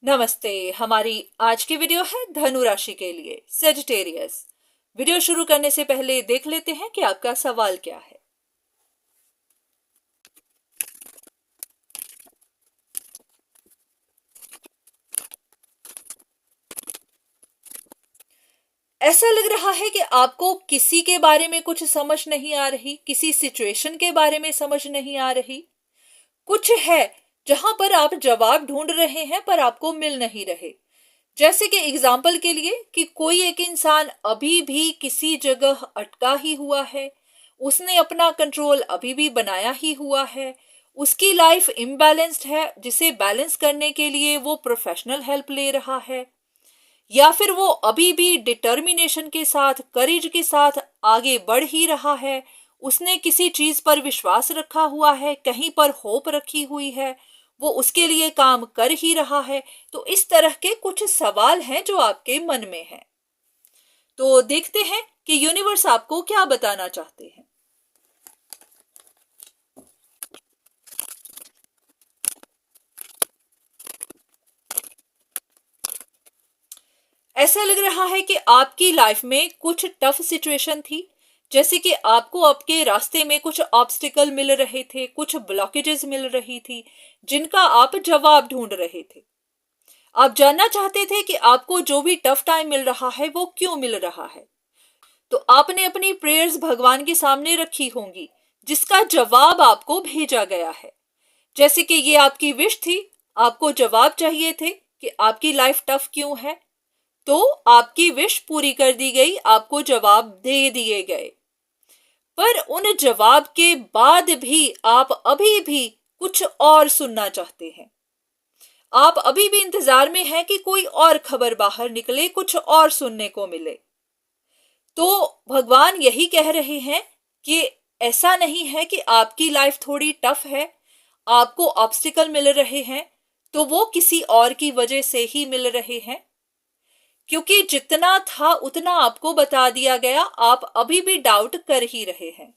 नमस्ते। हमारी आज की वीडियो है धनु राशि के लिए, सेजिटेरियस। वीडियो शुरू करने से पहले देख लेते हैं कि आपका सवाल क्या है। ऐसा लग रहा है कि आपको किसी के बारे में कुछ समझ नहीं आ रही, किसी सिचुएशन के बारे में समझ नहीं आ रही। कुछ है जहां पर आप जवाब ढूंढ रहे हैं पर आपको मिल नहीं रहे। जैसे कि एग्जाम्पल के लिए कि कोई एक इंसान अभी भी किसी जगह अटका ही हुआ है, उसने अपना कंट्रोल अभी भी बनाया ही हुआ है, उसकी लाइफ इम्बैलेंस्ड है, जिसे बैलेंस करने के लिए वो प्रोफेशनल हेल्प ले रहा है, या फिर वो अभी भी डिटर्मिनेशन के साथ, करेज के साथ आगे बढ़ ही रहा है। उसने किसी चीज पर विश्वास रखा हुआ है, कहीं पर होप रखी हुई है, वो उसके लिए काम कर ही रहा है। तो इस तरह के कुछ सवाल हैं जो आपके मन में हैं। तो देखते हैं कि यूनिवर्स आपको क्या बताना चाहते हैं। ऐसा लग रहा है कि आपकी लाइफ में कुछ टफ सिचुएशन थी, जैसे कि आपको आपके रास्ते में कुछ ऑब्स्टिकल मिल रहे थे, कुछ ब्लॉकेजेस मिल रही थी, जिनका आप जवाब ढूंढ रहे थे। आप जानना चाहते थे कि आपको जो भी टफ टाइम मिल रहा है वो क्यों मिल रहा है। तो आपने अपनी प्रेयर्स भगवान के सामने रखी होंगी, जिसका जवाब आपको भेजा गया है। जैसे कि ये आपकी विश थी, आपको जवाब चाहिए थे कि आपकी लाइफ टफ क्यों है, तो आपकी विश पूरी कर दी गई, आपको जवाब दे दिए गए। पर उन जवाब के बाद भी आप अभी भी कुछ और सुनना चाहते हैं। आप अभी भी इंतजार में हैं कि कोई और खबर बाहर निकले, कुछ और सुनने को मिले। तो भगवान यही कह रहे हैं कि ऐसा नहीं है कि आपकी लाइफ थोड़ी टफ है, आपको ऑब्स्टिकल मिल रहे हैं, तो वो किसी और की वजह से ही मिल रहे हैं। क्योंकि जितना था उतना आपको बता दिया गया, आप अभी भी डाउट कर ही रहे हैं।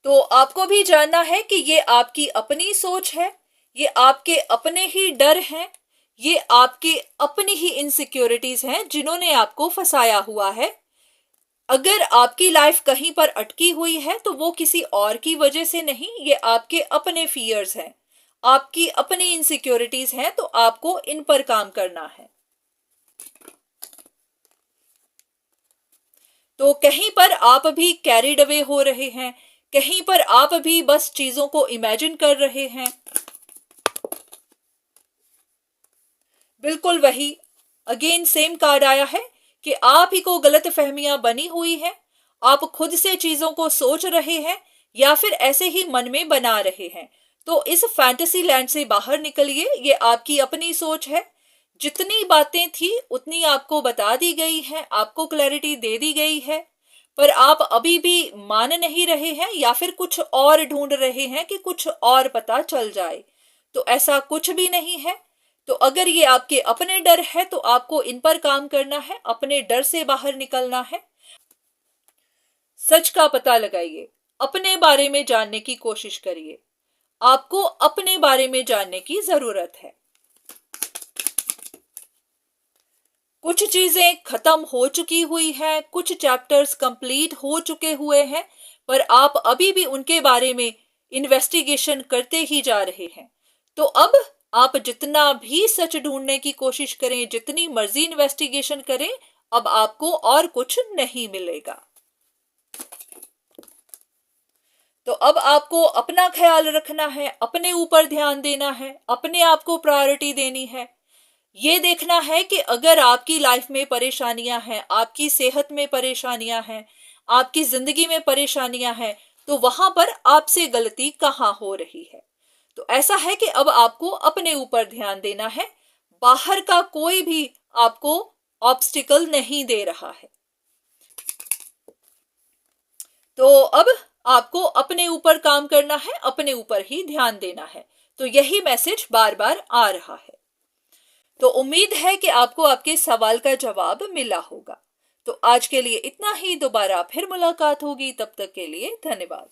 तो आपको भी जानना है कि ये आपकी अपनी सोच है, ये आपके अपने ही डर हैं, ये आपके अपनी ही इनसिक्योरिटीज हैं जिन्होंने आपको फंसाया हुआ है। अगर आपकी लाइफ कहीं पर अटकी हुई है तो वो किसी और की वजह से नहीं, ये आपके अपने फियर्स हैं, आपकी अपनी इनसिक्योरिटीज हैं, तो आपको इन पर काम करना है। तो कहीं पर आप भी कैरिड अवे हो रहे हैं, कहीं पर आप भी बस चीजों को इमेजिन कर रहे हैं। बिल्कुल वही, अगेन सेम कार्ड आया है कि आप ही को गलत फहमियां बनी हुई है, आप खुद से चीजों को सोच रहे हैं या फिर ऐसे ही मन में बना रहे हैं। तो इस फैंटेसी लैंड से बाहर निकलिए, ये आपकी अपनी सोच है। जितनी बातें थी उतनी आपको बता दी गई है, आपको क्लैरिटी दे दी गई है, पर आप अभी भी मान नहीं रहे हैं या फिर कुछ और ढूंढ रहे हैं कि कुछ और पता चल जाए। तो ऐसा कुछ भी नहीं है। तो अगर ये आपके अपने डर है तो आपको इन पर काम करना है, अपने डर से बाहर निकलना है। सच का पता लगाइए, अपने बारे में जानने की कोशिश करिए। आपको अपने बारे में जानने की जरूरत है। कुछ चीजें खत्म हो चुकी हुई हैं, कुछ चैप्टर्स कंप्लीट हो चुके हुए हैं, पर आप अभी भी उनके बारे में इन्वेस्टिगेशन करते ही जा रहे हैं। तो अब आप जितना भी सच ढूंढने की कोशिश करें, जितनी मर्जी इन्वेस्टिगेशन करें, अब आपको और कुछ नहीं मिलेगा। तो अब आपको अपना ख्याल रखना है, अपने ऊपर ध्यान देना है, अपने आप को प्रायोरिटी देनी है। ये देखना है कि अगर आपकी लाइफ में परेशानियां हैं, आपकी सेहत में परेशानियां हैं, आपकी जिंदगी में परेशानियां हैं, तो वहां पर आपसे गलती कहाँ हो रही है। तो ऐसा है कि अब आपको अपने ऊपर ध्यान देना है, बाहर का कोई भी आपको ऑब्स्टिकल नहीं दे रहा है। तो अब आपको अपने ऊपर काम करना है, अपने ऊपर ही ध्यान देना है। तो यही मैसेज बार बार आ रहा है। तो उम्मीद है कि आपको आपके सवाल का जवाब मिला होगा। तो आज के लिए इतना ही, दोबारा फिर मुलाकात होगी, तब तक के लिए धन्यवाद।